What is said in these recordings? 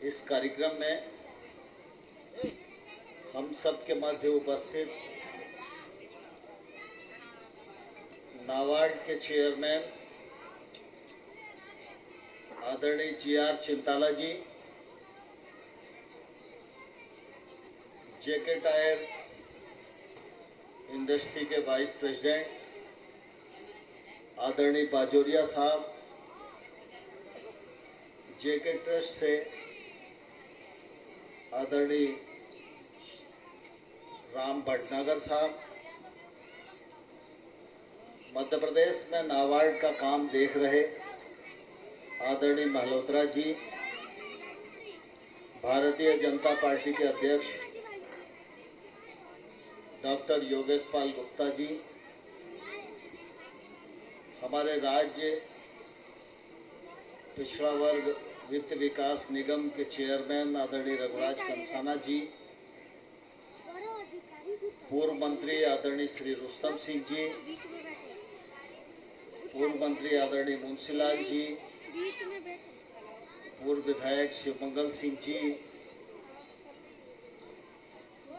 इस कार्यक्रम में हम सब के मध्य उपस्थित नाबार्ड के चेयरमैन आदरणीय जी.आर. चिंताला जी, जेके टायर इंडस्ट्री के वाइस प्रेसिडेंट आदरणीय बाजोरिया साहब, जेके ट्रस्ट से आदरणीय राम भटनागर साहब, मध्य प्रदेश में नाबार्ड का काम देख रहे आदरणीय मल्होत्रा जी, भारतीय जनता पार्टी के अध्यक्ष डॉक्टर योगेश पाल गुप्ता जी, हमारे राज्य पिछड़ा वर्ग वित्त विकास निगम के चेयरमैन आदरणीय रघुराज कंसाना जी, पूर्व मंत्री आदरणीय श्री रुस्तम सिंह जी, पूर्व मंत्री आदरणीय मुंशीलाल जी, पूर्व विधायक शिवमंगल सिंह जी,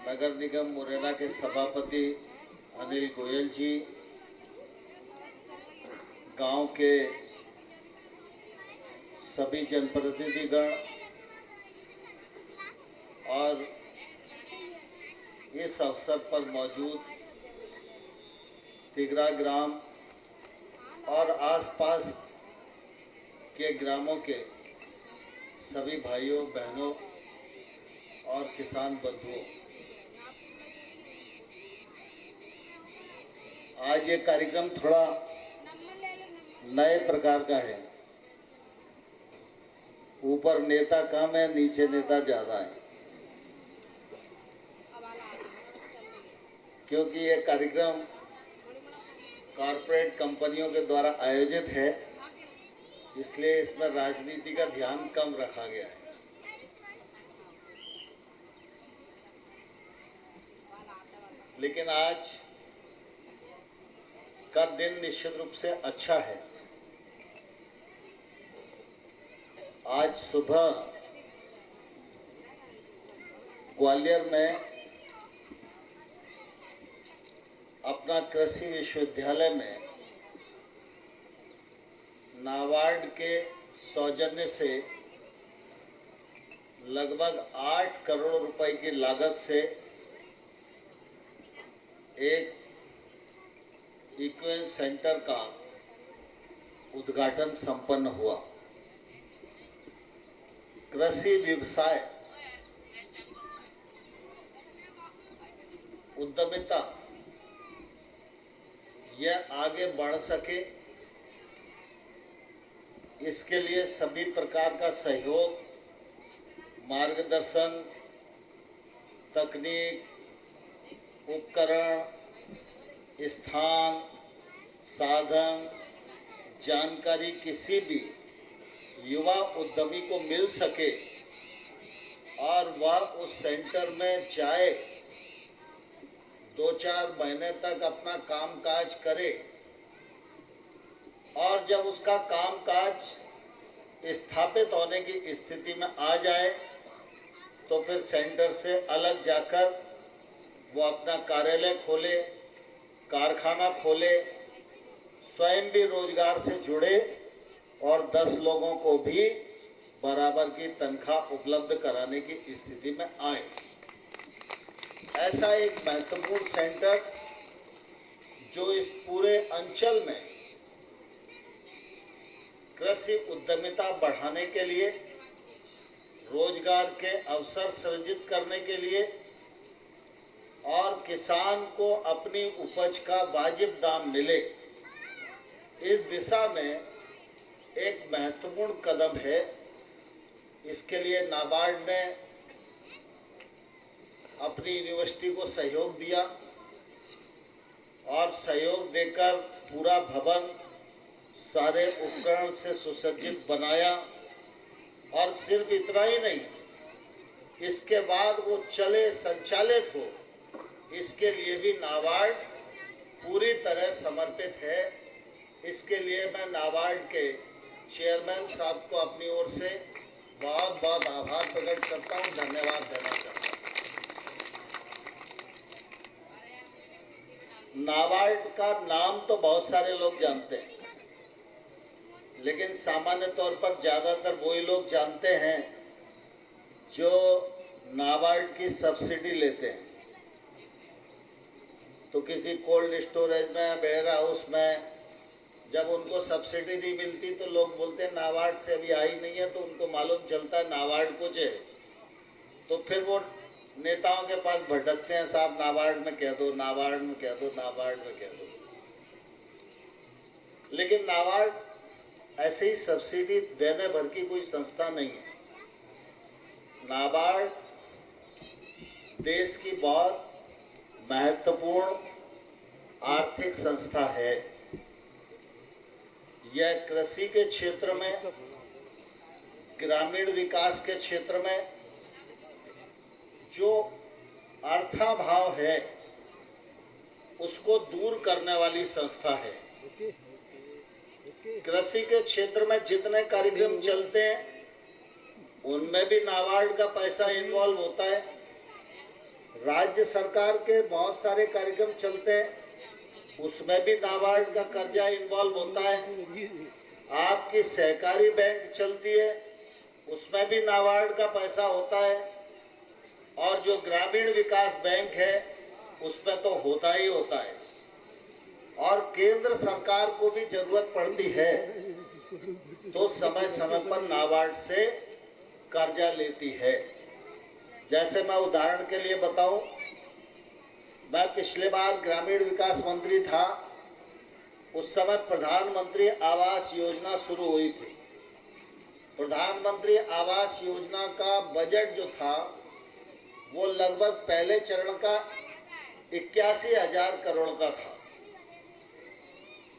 नगर निगम मुरैना के सभापति अनिल गोयल जी, गांव के सभी जनप्रतिनिधिगण और इस अवसर पर मौजूद तिगरा ग्राम और आसपास के ग्रामों के सभी भाइयों बहनों और किसान बंधुओं, आज ये कार्यक्रम थोड़ा नए प्रकार का है। ऊपर नेता कम है, नीचे नेता ज्यादा है, क्योंकि ये कार्यक्रम कॉरपोरेट कंपनियों के द्वारा आयोजित है, इसलिए इसमें राजनीति का ध्यान कम रखा गया है। लेकिन आज का दिन निश्चित रूप से अच्छा है। आज सुबह ग्वालियर में अपना कृषि विश्वविद्यालय में नाबार्ड के सौजन्य से लगभग 8 करोड़ रुपए की लागत से एक इक्विवेलेंस सेंटर का उद्घाटन संपन्न हुआ। कृषि व्यवसाय उद्यमिता यह आगे बढ़ सके, इसके लिए सभी प्रकार का सहयोग, मार्गदर्शन, तकनीक, उपकरण, स्थान, साधन, जानकारी किसी भी युवा उद्यमी को मिल सके और वह उस सेंटर में जाए, 2-4 महीने तक अपना कामकाज करे और जब उसका कामकाज स्थापित होने की स्थिति में आ जाए तो फिर सेंटर से अलग जाकर वो अपना कार्यालय खोले, कारखाना खोले, स्वयं भी रोजगार से जुड़े और 10 लोगों को भी बराबर की तनख्वाह उपलब्ध कराने की स्थिति में आए। ऐसा एक महत्वपूर्ण सेंटर जो इस पूरे अंचल में कृषि उद्यमिता बढ़ाने के लिए, रोजगार के अवसर सृजित करने के लिए और किसान को अपनी उपज का वाजिब दाम मिले, इस दिशा में एक महत्वपूर्ण कदम है। इसके लिए नाबार्ड ने अपनी यूनिवर्सिटी को सहयोग दिया और सहयोग देकर पूरा भवन सारे उपकरण से सुसज्जित बनाया और सिर्फ इतना ही नहीं, इसके बाद वो चले, संचालित हो, इसके लिए भी नाबार्ड पूरी तरह समर्पित है। इसके लिए मैं नाबार्ड के चेयरमैन साहब को अपनी ओर से बहुत बहुत आभार प्रकट करता हूँ, धन्यवाद देना चाहता हूँ। नाबार्ड का नाम तो बहुत सारे लोग जानते हैं, लेकिन सामान्य तौर पर ज्यादातर वही लोग जानते हैं जो नाबार्ड की सब्सिडी लेते हैं। तो किसी कोल्ड स्टोरेज में, वेयर हाउस में जब उनको सब्सिडी नहीं मिलती तो लोग बोलते हैं नाबार्ड से अभी आई नहीं है, तो उनको मालूम चलता है नाबार्ड कुछ है, तो फिर वो नेताओं के पास भटकते हैं, साहब नाबार्ड में कह दो, नाबार्ड में कह दो, नाबार्ड में कह दो। लेकिन नाबार्ड ऐसे ही सब्सिडी देने भर की कोई संस्था नहीं है। नाबार्ड देश की बहुत महत्वपूर्ण आर्थिक संस्था है। यह कृषि के क्षेत्र में, ग्रामीण विकास के क्षेत्र में जो अर्थाभाव है उसको दूर करने वाली संस्था है। कृषि के क्षेत्र में जितने कार्यक्रम चलते हैं उनमें भी नाबार्ड का पैसा इन्वॉल्व होता है। राज्य सरकार के बहुत सारे कार्यक्रम चलते हैं, उसमें भी नाबार्ड का कर्जा इन्वॉल्व होता है। आपकी सहकारी बैंक चलती है, उसमें भी नाबार्ड का पैसा होता है, और जो ग्रामीण विकास बैंक है उसमें तो होता ही होता है। और केंद्र सरकार को भी जरूरत पड़ती है तो समय समय पर नाबार्ड से कर्जा लेती है। जैसे मैं उदाहरण के लिए बताऊं, मैं पिछले बार ग्रामीण विकास मंत्री था, उस समय प्रधानमंत्री आवास योजना शुरू हुई थी। प्रधानमंत्री आवास योजना का बजट जो था वो लगभग पहले चरण का 81,000 करोड़ का था।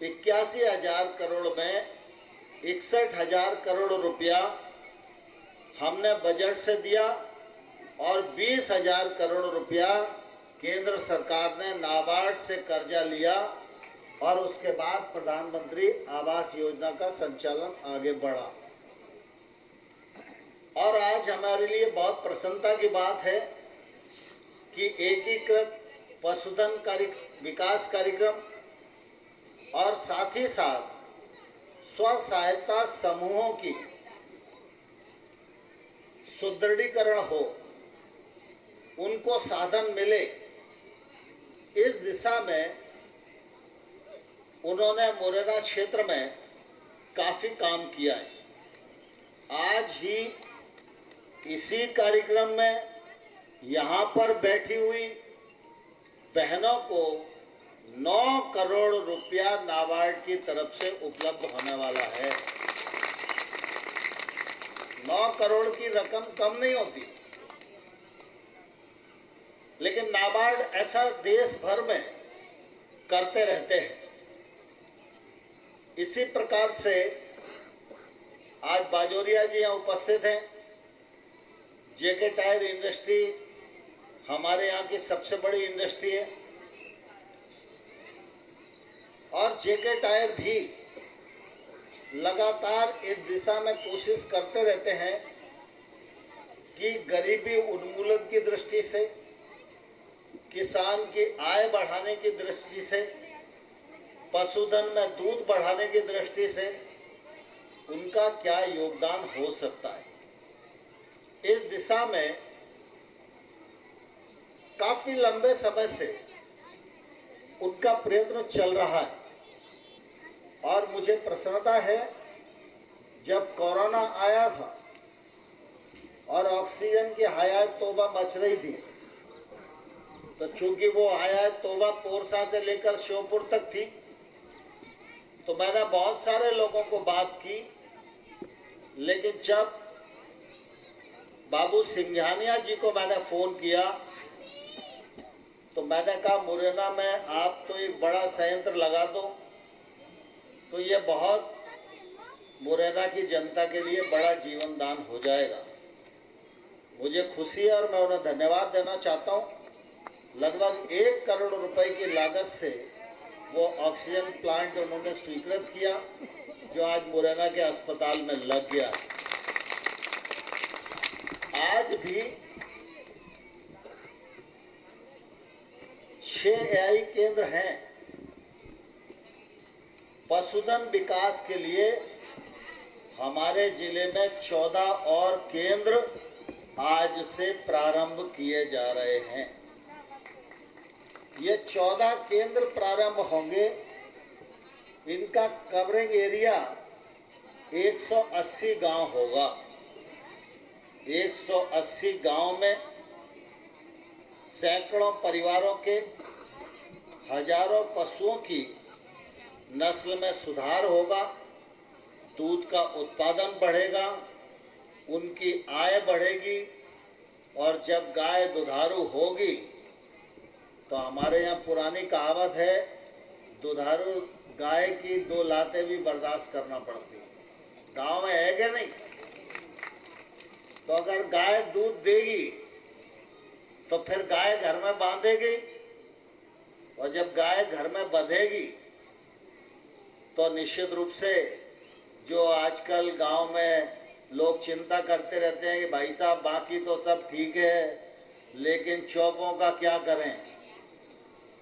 81,000 करोड़ में 61,000 करोड़ रुपया हमने बजट से दिया और 20,000 करोड़ रुपया केंद्र सरकार ने नाबार्ड से कर्जा लिया, और उसके बाद प्रधानमंत्री आवास योजना का संचालन आगे बढ़ा। और आज हमारे लिए बहुत प्रसन्नता की बात है कि एकीकृत पशुधन विकास कार्यक्रम और साथ ही साथ स्व सहायता समूहों की सुदृढ़ीकरण हो, उनको साधन मिले, इस दिशा में उन्होंने मुरैना क्षेत्र में काफी काम किया है। आज ही इसी कार्यक्रम में यहाँ पर बैठी हुई बहनों को 9 करोड़ रुपया नाबार्ड की तरफ से उपलब्ध होने वाला है। 9 करोड़ की रकम कम नहीं होती, लेकिन नाबार्ड ऐसा देश भर में करते रहते हैं। इसी प्रकार से आज बाजोरिया जी यहाँ उपस्थित हैं। जेके टायर इंडस्ट्री हमारे यहाँ की सबसे बड़ी इंडस्ट्री है, और जेके टायर भी लगातार इस दिशा में कोशिश करते रहते हैं कि गरीबी उन्मूलन की दृष्टि से, किसान की आय बढ़ाने की दृष्टि से, पशुधन में दूध बढ़ाने की दृष्टि से उनका क्या योगदान हो सकता है। इस दिशा में काफी लंबे समय से उनका प्रयत्न चल रहा है, और मुझे प्रसन्नता है जब कोरोना आया था और ऑक्सीजन की आयात तोबा मच रही थी, तो चूंकि वो आयात तोबा पोरसा से लेकर श्योपुर तक थी, तो मैंने बहुत सारे लोगों को बात की। लेकिन जब बाबू सिंघानिया जी को मैंने फोन किया तो मैंने कहा मुरैना में आप तो एक बड़ा संयंत्र लगा दो, तो ये बहुत मुरैना की जनता के लिए बड़ा जीवन दान हो जाएगा। मुझे खुशी है और मैं उन्हें धन्यवाद देना चाहता हूँ। लगभग 1 करोड़ रुपए की लागत से वो ऑक्सीजन प्लांट उन्होंने स्वीकृत किया, जो आज मुरैना के अस्पताल में लग गया। भी 6 एआई केंद्र हैं। पशुधन विकास के लिए हमारे जिले में 14 और केंद्र आज से प्रारंभ किए जा रहे हैं। ये 14 केंद्र प्रारंभ होंगे। इनका कवरिंग एरिया 180 गांव होगा। 180 गांव में सैकड़ों परिवारों के हजारों पशुओं की नस्ल में सुधार होगा, दूध का उत्पादन बढ़ेगा, उनकी आय बढ़ेगी और जब गाय दुधारू होगी तो हमारे यहाँ पुरानी कहावत है, दुधारू गाय की 2 लातें भी बर्दाश्त करना पड़ती है। गांव में है कि नहीं? तो अगर गाय दूध देगी तो फिर गाय घर में बांधेगी और जब गाय घर में बंधेगी तो निश्चित रूप से जो आजकल गांव में लोग चिंता करते रहते हैं कि भाई साहब बाकी तो सब ठीक है लेकिन चौपों का क्या करें,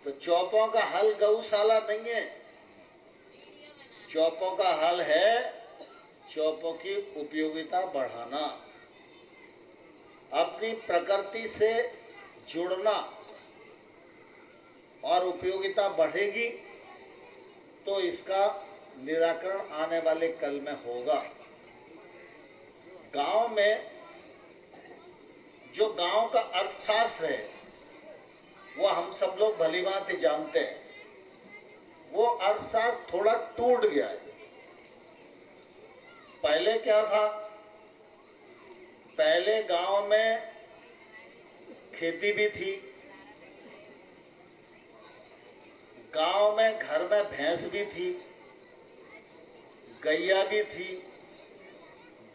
तो चौपों का हल गौशाला नहीं है। चौपों का हल है चौपों की उपयोगिता बढ़ाना, अपनी प्रकृति से जुड़ना, और उपयोगिता बढ़ेगी तो इसका निराकरण आने वाले कल में होगा। गांव में जो गांव का अर्थशास्त्र है वो हम सब लोग भलीभांति जानते हैं। वो अर्थशास्त्र थोड़ा टूट गया है। पहले क्या था? पहले गांव में खेती भी थी, गांव में घर में भैंस भी थी, गैया भी थी,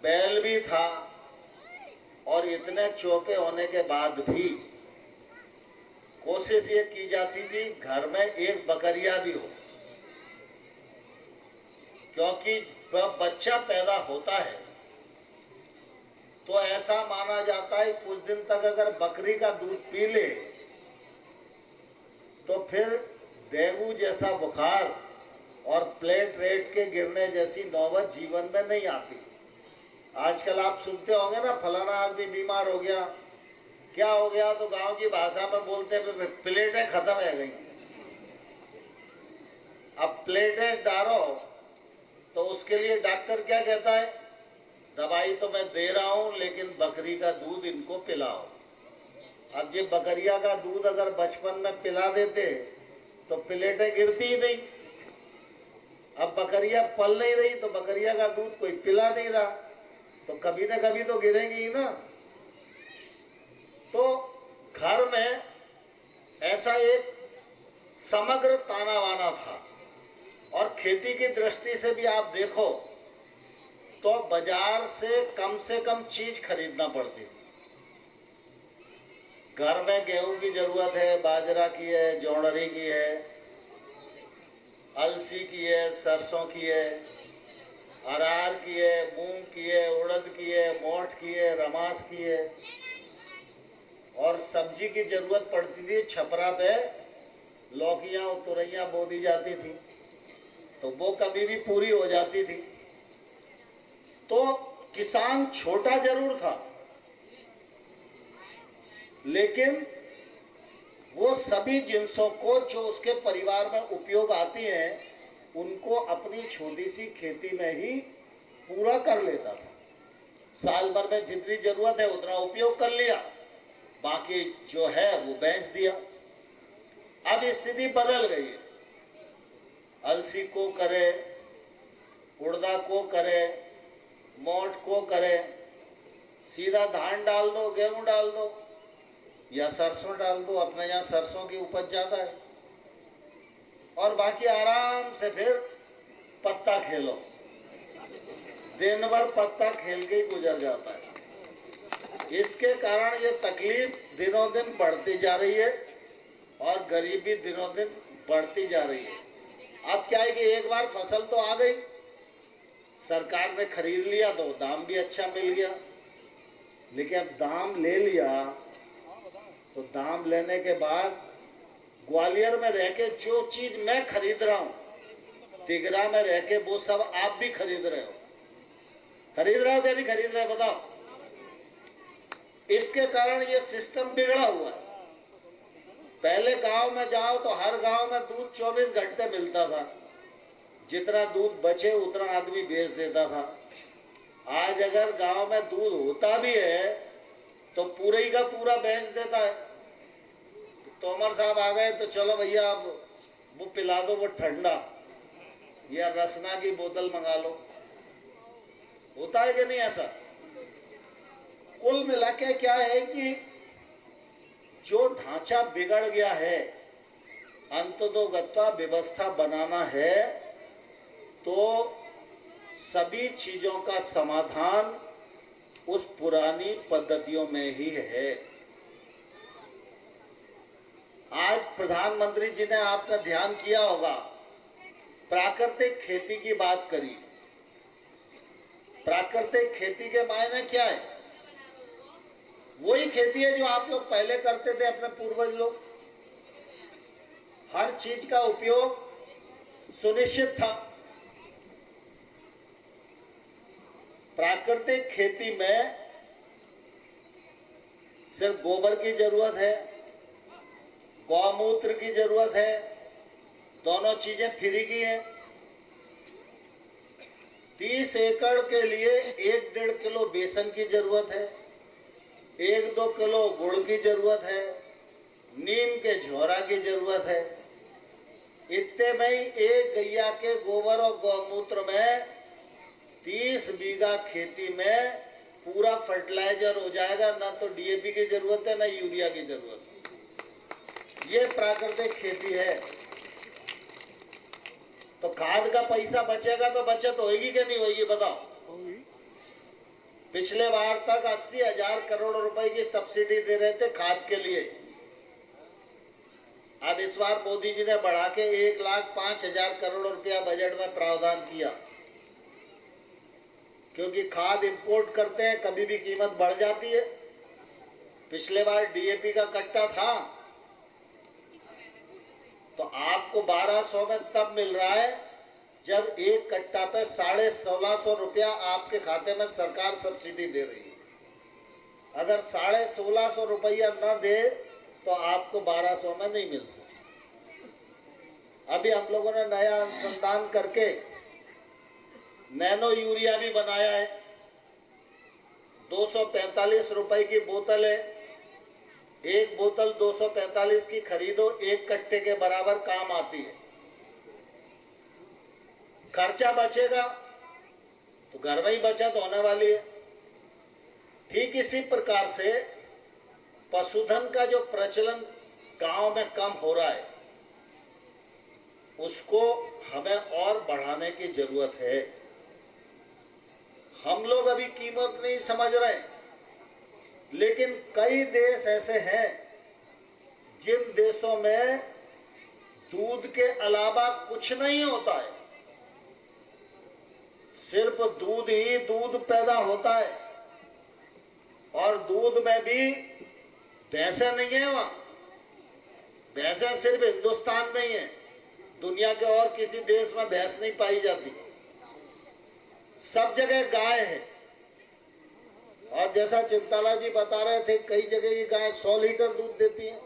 बैल भी था, और इतने चौके होने के बाद भी कोशिश ये की जाती थी घर में एक बकरिया भी हो, क्योंकि बच्चा पैदा होता है तो ऐसा माना जाता है कुछ दिन तक अगर बकरी का दूध पी ले तो फिर डेंगू जैसा बुखार और प्लेटलेट के गिरने जैसी नौबत जीवन में नहीं आती। आजकल आप सुनते होंगे ना, फलाना आदमी बीमार हो गया, क्या हो गया, तो गांव की भाषा में बोलते हैं प्लेटें खत्म है गई। अब प्लेटें डालो तो उसके लिए डॉक्टर क्या कहता है, दवाई तो मैं दे रहा हूं लेकिन बकरी का दूध इनको पिलाओ। अब ये बकरिया का दूध अगर बचपन में पिला देते तो प्लेटें गिरती ही नहीं। अब बकरिया पल नहीं रही तो बकरिया का दूध कोई पिला नहीं रहा, तो कभी ना कभी तो गिरेगी ही ना। तो घर में ऐसा एक समग्र ताना बाना था। और खेती की दृष्टि से भी आप देखो तो बाजार से कम चीज खरीदना पड़ती थी। घर में गेहूं की जरूरत है, बाजरा की है, जौंडरी की है, अलसी की है, सरसों की है, अरहर की है, मूंग की है, उड़द की है, मोठ की है, रमास की है, और सब्जी की जरूरत पड़ती थी। छपरा पे लौकियां और तुरैया बो दी जाती थी तो वो कभी भी पूरी हो जाती थी। तो किसान छोटा जरूर था लेकिन वो सभी जिंसों को जो उसके परिवार में उपयोग आती हैं उनको अपनी छोटी सी खेती में ही पूरा कर लेता था। साल भर में जितनी जरूरत है उतना उपयोग कर लिया, बाकी जो है वो बेच दिया। अब स्थिति बदल गई है। अलसी को करे, उड़दा को करे, मोठ को करे, सीधा धान डाल दो, गेहूं डाल दो या सरसों डाल दो। अपने यहाँ सरसों की उपज ज्यादा है, और बाकी आराम से फिर पत्ता खेलो, दिन भर पत्ता खेल के ही गुजर जाता है। इसके कारण ये तकलीफ दिनों दिन बढ़ती जा रही है और गरीबी दिनों दिन बढ़ती जा रही है। अब क्या है कि एक बार फसल तो आ गई, सरकार ने खरीद लिया तो दाम भी अच्छा मिल गया, लेकिन अब दाम ले लिया तो दाम लेने के बाद ग्वालियर में रह के जो चीज मैं खरीद रहा हूं तिगरा में रह के वो सब आप भी खरीद रहे हो क्या नहीं खरीद रहे बताओ। इसके कारण ये सिस्टम बिगड़ा हुआ है। पहले गांव में जाओ तो हर गांव में दूध 24 घंटे मिलता था, जितना दूध बचे उतना आदमी बेच देता था। आज अगर गांव में दूध होता भी है तो पूरे ही का पूरा बेच देता है। तोमर साहब आ गए तो चलो भैया अब वो पिला दो, वो ठंडा या रसना की बोतल मंगा लो। होता है कि नहीं ऐसा? कुल मिला के क्या है कि जो ढांचा बिगड़ गया है, अंततोगत्वा व्यवस्था बनाना है तो सभी चीजों का समाधान उस पुरानी पद्धतियों में ही है। आज प्रधानमंत्री जी ने आपने ध्यान किया होगा, प्राकृतिक खेती की बात करी। प्राकृतिक खेती के मायने क्या है? वही खेती है जो आप लोग पहले करते थे, अपने पूर्वज लोग। हर चीज का उपयोग सुनिश्चित था। प्राकृतिक खेती में सिर्फ गोबर की जरूरत है, गौमूत्र की जरूरत है, दोनों चीजें फ्री की है। 30 एकड़ के लिए 1-1.5 किलो बेसन की जरूरत है, 1-2 किलो गुड़ की जरूरत है, नीम के झोरा की जरूरत है। इतने में ही एक गैया के गोबर और गौमूत्र में 30 बीघा खेती में पूरा फर्टिलाइजर हो जाएगा। ना तो डीएपी की जरूरत है, ना यूरिया की जरूरत है। ये प्राकृतिक खेती है। तो खाद का पैसा बचेगा तो बचत होगी कि नहीं होगी बताओ? पिछले बार तक 80,000 करोड़ रुपए की सब्सिडी दे रहे थे खाद के लिए। अब इस बार मोदी जी ने बढ़ा के 1,05,000 करोड़ रुपया बजट में प्रावधान किया, क्योंकि खाद इंपोर्ट करते हैं, कभी भी कीमत बढ़ जाती है। पिछले बार डीएपी का कट्टा था तो आपको 1200 में तब मिल रहा है जब एक कट्टा पे 1650 रुपया आपके खाते में सरकार सब्सिडी दे रही है। अगर 1650 रुपया न दे तो आपको 1200 में नहीं मिल सकती। अभी हम लोगों ने नया अनुसंधान करके नैनो यूरिया भी बनाया है। 245 रुपए की बोतल है। एक बोतल 245 की खरीदो, एक कट्टे के बराबर काम आती है। खर्चा बचेगा तो घर में ही बचत होने वाली है। ठीक इसी प्रकार से पशुधन का जो प्रचलन गांव में कम हो रहा है, उसको हमें और बढ़ाने की जरूरत है। हम लोग अभी कीमत नहीं समझ रहे, लेकिन कई देश ऐसे हैं जिन देशों में दूध के अलावा कुछ नहीं होता है, सिर्फ दूध ही दूध पैदा होता है। और दूध में भी भैंसें नहीं है, वहां भैंसें सिर्फ हिंदुस्तान में ही है, दुनिया के और किसी देश में भैंस नहीं पाई जाती। सब जगह गाय है। और जैसा चिंताला जी बता रहे थे, कई जगह ये गाय 100 लीटर दूध देती है,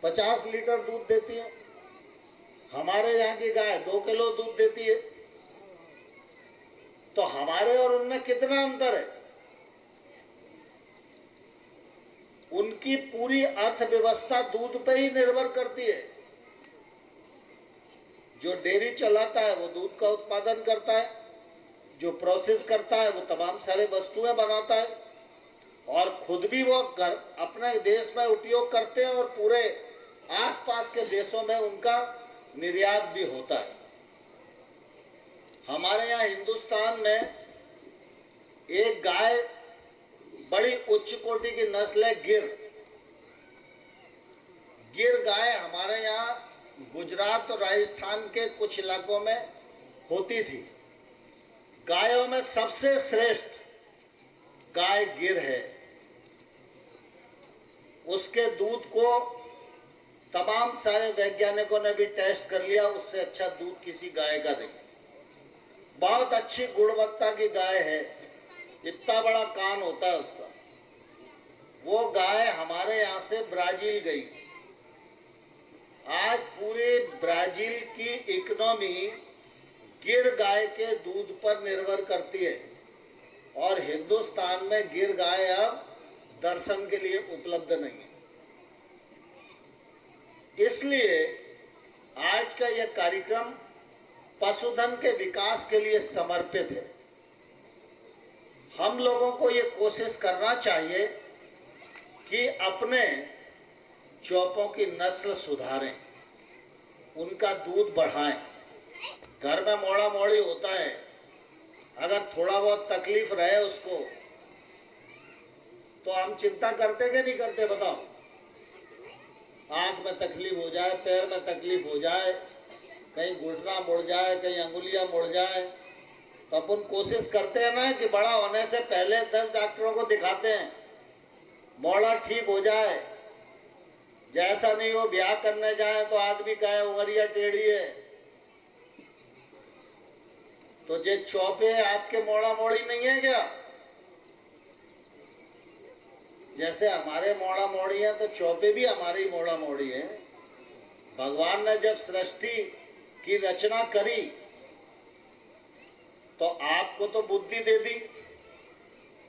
50 लीटर दूध देती है। हमारे यहाँ की गाय 2 किलो दूध देती है। तो हमारे और उनमें कितना अंतर है? उनकी पूरी अर्थव्यवस्था दूध पे ही निर्भर करती है। जो डेयरी चलाता है वो दूध का उत्पादन करता है, जो प्रोसेस करता है वो तमाम सारे वस्तुएं बनाता है, और खुद भी वो घर अपने देश में उपयोग करते हैं और पूरे आसपास के देशों में उनका निर्यात भी होता है। हमारे यहाँ हिंदुस्तान में एक गाय बड़ी उच्च कोटि की नस्ल है गिर गाय हमारे यहाँ गुजरात और राजस्थान के कुछ इलाकों में होती थी। गायों में सबसे श्रेष्ठ गाय गिर है, उसके दूध को तमाम सारे वैज्ञानिकों ने भी टेस्ट कर लिया, उससे अच्छा दूध किसी गाय का नहीं। बहुत अच्छी गुणवत्ता की गाय है, इतना बड़ा कान होता है उसका। वो गाय हमारे यहाँ से ब्राजील गई। आज पूरे ब्राजील की इकोनॉमी गिर गाय के दूध पर निर्भर करती है और हिंदुस्तान में गिर गाय अब दर्शन के लिए उपलब्ध नहीं है। इसलिए आज का यह कार्यक्रम पशुधन के विकास के लिए समर्पित है। हम लोगों को ये कोशिश करना चाहिए कि अपने चौपों की नस्ल सुधारें, उनका दूध बढ़ाएं। घर में मोड़ा मोड़ी होता है, अगर थोड़ा बहुत तकलीफ रहे उसको तो हम चिंता करते कि नहीं करते बताओ? आंख में तकलीफ हो जाए, पैर में तकलीफ हो जाए, कहीं घुटना मुड़ जाए, कहीं अंगुलियां मुड़ जाए, तो अपन कोशिश करते हैं ना कि बड़ा होने से पहले 10 डॉक्टरों को दिखाते हैं, मोड़ा ठीक हो जाए। जैसा नहीं हो ब्याह करने जाए तो आदमी कहे उमरिया टेढ़ी है। तो जे चौपे आपके मोड़ा मोड़ी नहीं है क्या? जैसे हमारे मोड़ा मोड़ी है तो चौपे भी हमारी मोड़ा मोड़ी है। भगवान ने जब सृष्टि की रचना करी तो आपको तो बुद्धि दे दी,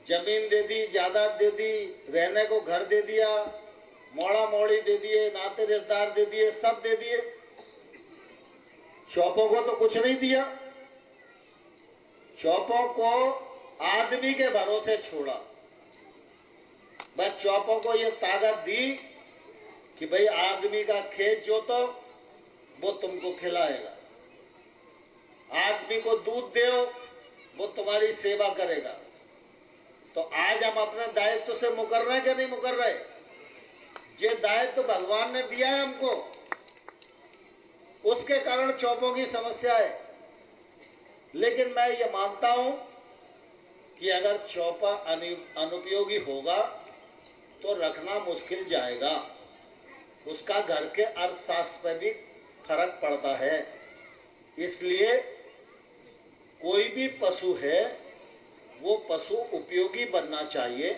जमीन दे दी, जायदाद दे दी, रहने को घर दे दिया, मोड़ा मोड़ी दे दिए, नाते रिश्तेदार दे दिए, सब दे दिए। चौपों को तो कुछ नहीं दिया। चौपों को आदमी के भरोसे छोड़ा। बस चौपों को ये ताकत दी कि भाई आदमी का खेत जोतो, वो तुमको खिलाएगा। आदमी को दूध दो, वो तुम्हारी सेवा करेगा। तो आज हम अपने दायित्व से मुकर रहे हैं कि नहीं मुकर रहे? ये दायित्व भगवान ने दिया है हमको, उसके कारण चौपों की समस्या है। लेकिन मैं ये मानता हूं कि अगर चौपा अनुपयोगी होगा तो रखना मुश्किल जाएगा, उसका घर के अर्थशास्त्र पर भी फर्क पड़ता है। इसलिए कोई भी पशु है वो पशु उपयोगी बनना चाहिए।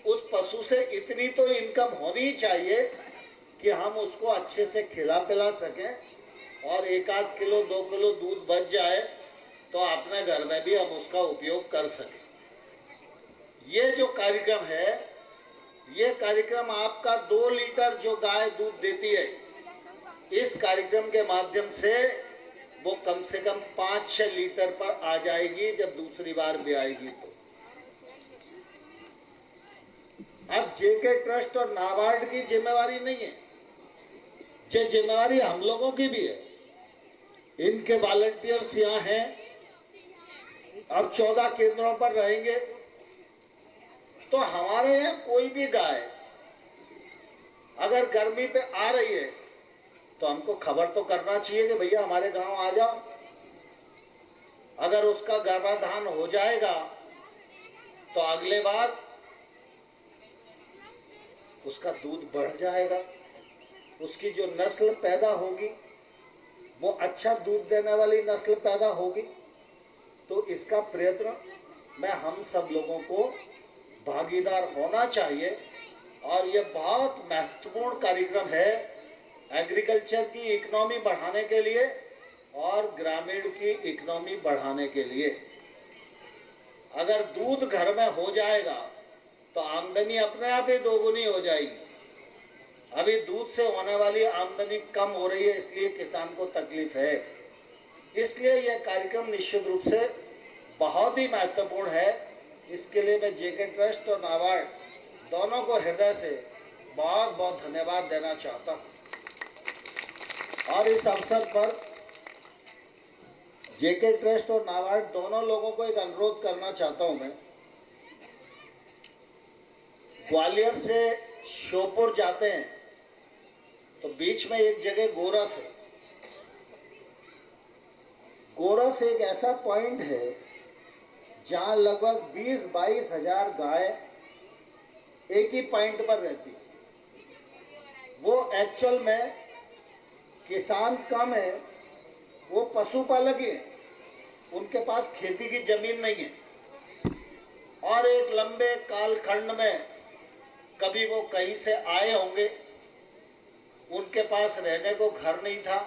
उस पशु से इतनी तो इनकम होनी चाहिए कि हम उसको अच्छे से खिला पिला सकें और 1-8 किलो 2 किलो दूध बच जाए तो अपने घर में भी हम उसका उपयोग कर सकें। ये जो कार्यक्रम है, ये कार्यक्रम आपका 2 लीटर जो गाय दूध देती है, इस कार्यक्रम के माध्यम से वो कम से कम 5-6 लीटर पर आ जाएगी जब दूसरी बार भी आएगी। तो अब जेके ट्रस्ट और नाबार्ड की जिम्मेवारी नहीं है, ये जिम्मेवारी हम लोगों की भी है। इनके वॉलंटियर्स यहाँ हैं, अब 14 केंद्रों पर रहेंगे। तो हमारे यहाँ कोई भी गाय अगर गर्मी पे आ रही है तो हमको खबर तो करना चाहिए कि भैया हमारे गांव आ जाओ। अगर उसका गर्भाधान हो जाएगा तो अगले बार उसका दूध बढ़ जाएगा, उसकी जो नस्ल पैदा होगी वो अच्छा दूध देने वाली नस्ल पैदा होगी। तो इसका प्रयत्न में हम सब लोगों को भागीदार होना चाहिए और ये बहुत महत्वपूर्ण कार्यक्रम है एग्रीकल्चर की इकोनॉमी बढ़ाने के लिए और ग्रामीण की इकोनॉमी बढ़ाने के लिए। अगर दूध घर में हो जाएगा तो आमदनी अपने आप ही दोगुनी हो जाएगी। अभी दूध से होने वाली आमदनी कम हो रही है, इसलिए किसान को तकलीफ है। इसलिए यह कार्यक्रम निश्चित रूप से बहुत ही महत्वपूर्ण है। इसके लिए मैं जेके ट्रस्ट और नाबार्ड दोनों को हृदय से बहुत बहुत धन्यवाद देना चाहता हूं। और इस अवसर पर जेके ट्रस्ट और नाबार्ड दोनों लोगों को एक अनुरोध करना चाहता हूं। मैं ग्वालियर से श्योपुर जाते हैं तो बीच में एक जगह गोरस है। गोरस एक ऐसा पॉइंट है जहां लगभग 20-22 हजार गाय एक ही पॉइंट पर रहती। वो एक्चुअल में किसान कम है, वो पशुपालक ही है, उनके पास खेती की जमीन नहीं है और एक लंबे कालखंड में कभी वो कहीं से आए होंगे, उनके पास रहने को घर नहीं था,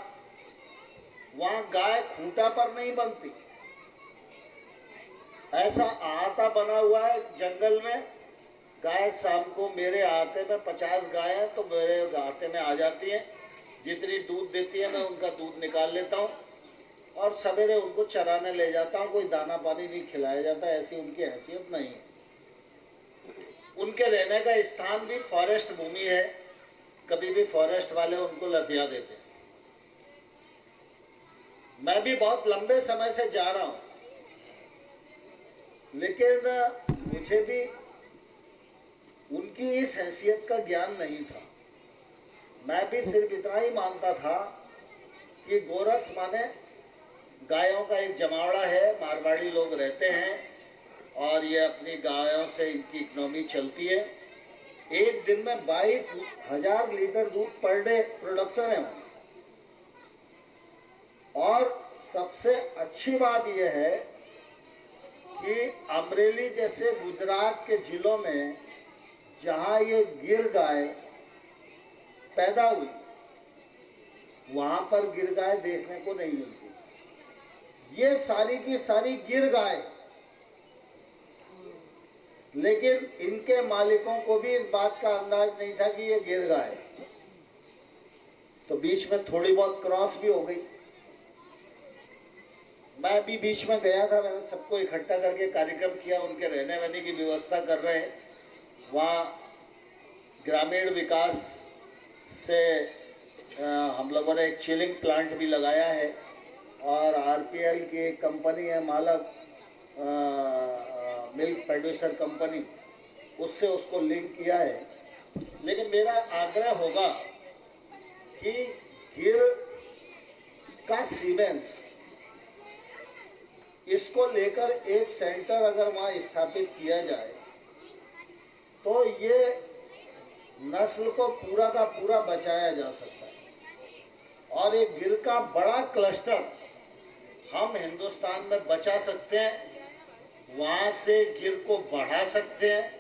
वहां गाय खूंटा पर नहीं बनती। ऐसा आहता बना हुआ है जंगल में, गाय शाम को मेरे आहते में 50 गाय है तो मेरे आहते में आ जाती है, जितनी दूध देती है मैं उनका दूध निकाल लेता हूँ और सवेरे उनको चराने ले जाता हूँ। कोई दाना पानी नहीं खिलाया जाता, ऐसी उनकी हैसियत नहीं है। उनके रहने का स्थान भी फॉरेस्ट भूमि है, कभी भी फॉरेस्ट वाले उनको लतिया देते हैं। मैं भी बहुत लंबे समय से जा रहा हूं, लेकिन मुझे भी उनकी इस हैसियत का ज्ञान नहीं था। मैं भी सिर्फ इतना ही मानता था कि गोरस माने गायों का एक जमावड़ा है, मारवाड़ी लोग रहते हैं और ये अपनी गायों से इनकी इकोनॉमी चलती है। एक दिन में 22,000 लीटर दूध पर डे प्रोडक्शन है। और सबसे अच्छी बात यह है कि अमरेली जैसे गुजरात के जिलों में जहां ये गिर गाय पैदा हुई, वहां पर गिर गाय देखने को नहीं मिलती। ये सारी की सारी गिर गाय, लेकिन इनके मालिकों को भी इस बात का अंदाज नहीं था कि ये गिर गाय है। तो बीच में थोड़ी बहुत क्रॉस भी हो गई। मैं भी बीच में गया था, मैंने सबको इकट्ठा करके कार्यक्रम किया, उनके रहने वहने की व्यवस्था कर रहे हैं। वहाँ ग्रामीण विकास से हम लोगों ने एक चिलिंग प्लांट भी लगाया है और आरपीएल की एक कंपनी है मालक, मिल्क प्रोड्यूसर कंपनी, उससे उसको लिंक किया है। लेकिन मेरा आग्रह होगा कि गिर का सीमेंस, इसको लेकर एक सेंटर अगर वहां स्थापित किया जाए तो ये नस्ल को पूरा का पूरा बचाया जा सकता है और एक गिर का बड़ा क्लस्टर हम हिंदुस्तान में बचा सकते हैं। वहां से गिर को बढ़ा सकते हैं,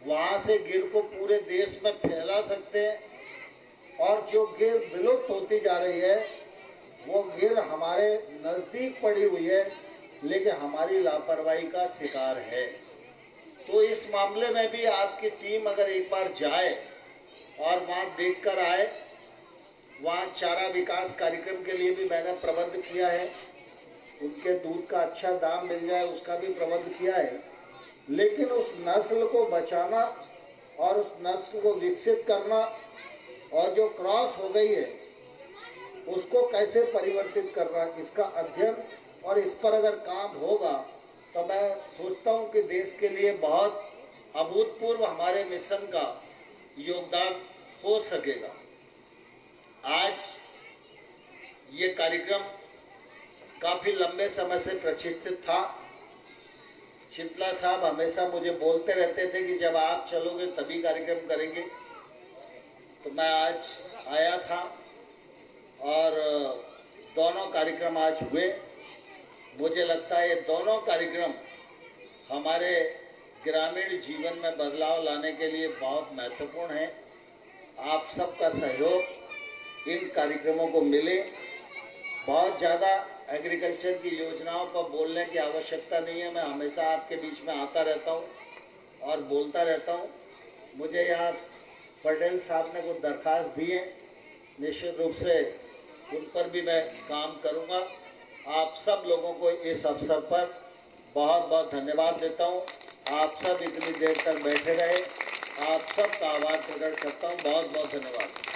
वहां से गिर को पूरे देश में फैला सकते हैं। और जो गिर विलुप्त होती जा रही है वो गिर हमारे नजदीक पड़ी हुई है, लेकिन हमारी लापरवाही का शिकार है। तो इस मामले में भी आपकी टीम अगर एक बार जाए और वहां देखकर आए, वहां चारा विकास कार्यक्रम के लिए भी मैंने प्रबंध किया है, उनके दूध का अच्छा दाम मिल जाए उसका भी प्रबंध किया है। लेकिन उस नस्ल को बचाना और उस नस्ल को विकसित करना और जो क्रॉस हो गई है उसको कैसे परिवर्तित करना, इसका अध्ययन और इस पर अगर काम होगा तो मैं सोचता हूं कि देश के लिए बहुत अभूतपूर्व हमारे मिशन का योगदान हो सकेगा। आज ये कार्यक्रम काफी लंबे समय से प्रशिक्षित था। चिंतला साहब हमेशा मुझे बोलते रहते थे कि जब आप चलोगे तभी कार्यक्रम करेंगे। तो मैं आज आया था और दोनों कार्यक्रम आज हुए। मुझे लगता है ये दोनों कार्यक्रम हमारे ग्रामीण जीवन में बदलाव लाने के लिए बहुत महत्वपूर्ण है। आप सबका सहयोग इन कार्यक्रमों को मिले। बहुत ज़्यादा एग्रीकल्चर की योजनाओं पर बोलने की आवश्यकता नहीं है। मैं हमेशा आपके बीच में आता रहता हूँ और बोलता रहता हूँ। मुझे यहाँ पटेल साहब ने कुछ दरखास्त दी है, निश्चित रूप से उन पर भी मैं काम करूँगा। आप सब लोगों को इस अवसर पर बहुत बहुत धन्यवाद देता हूँ। आप सब इतनी देर तक बैठे रहे, आप सब का आभार प्रकट करता हूँ। बहुत बहुत धन्यवाद।